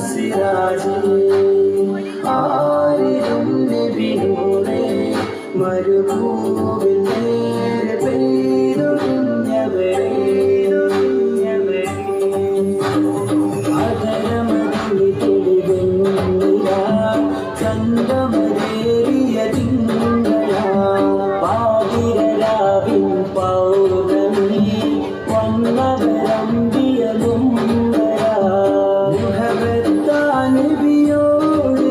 സിറാജേ ആരിലും നബിനൂറേ മരുഭൂവിൽ നേരെ പെയ്തൊഴിഞ്ഞവരേ അധരമതിൽ തെളിവെണ്ണില ചന്തമരേറിയ തിങ്കളാ പാതിരരാവിൻ പൗർണമി വന്നവരമ്പിയ മുമ്പരാ മുഹബത്താൻ നബിയോട്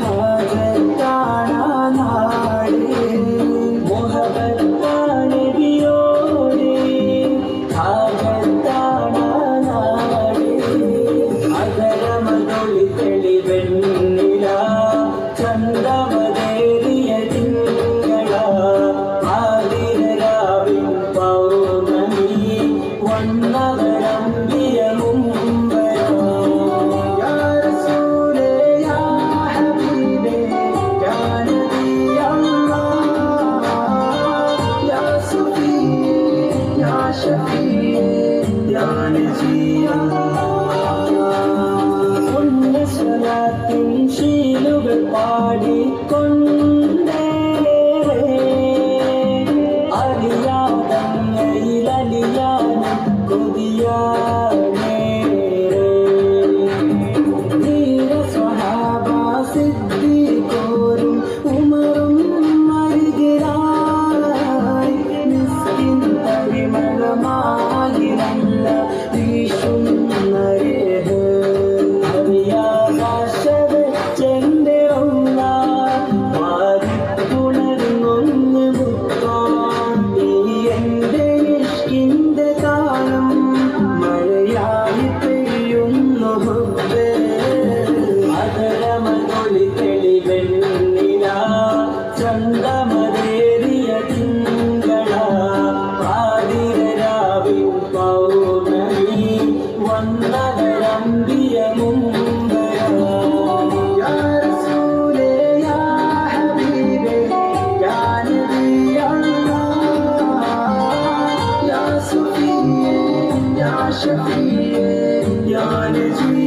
ഹാജത്താണ നാടേ മുഹബത്താൻ നബിയോട് ഹാജത്താണ നാടേ അധരമതൊളി തെളിവെണ്ണില ചന്തമരേറിയ തിങ്കളാ ആതിരരാവിൻ പൗർണമി വന്നവരമ്പിയ മുമ്പരാ യാ റസൂലേ യാ ഹബീബേ യാ നബി അല്ലാഹ് യാ സഫിയേ യാ ഷഫീയേ യാ നജീ സ്വലാത്തിൻ ശീലുകൾ പാടിക്കൊണ്ടേ അറിയാതങ്ങയിലലിയാനും കൊതിയാനേ ധീര സ്വഹാബ സിദ്ദീഖോരും ഉമറും അരികിലായി മിസ്കിൻ പരിമളമായി നല്ല വീശുന്നരേ ചന്തമരേറിയ തിങ്കളാ ആതിരരാവിൻ പൗർണമി വന്നവരമ്പിയ മുമ്പരാ യാ റസൂലേ യാ ഹബീബേ യാ നബി അല്ലാഹ് യാ സഫിയേ യാ ഷഫീയേ യാ നജീ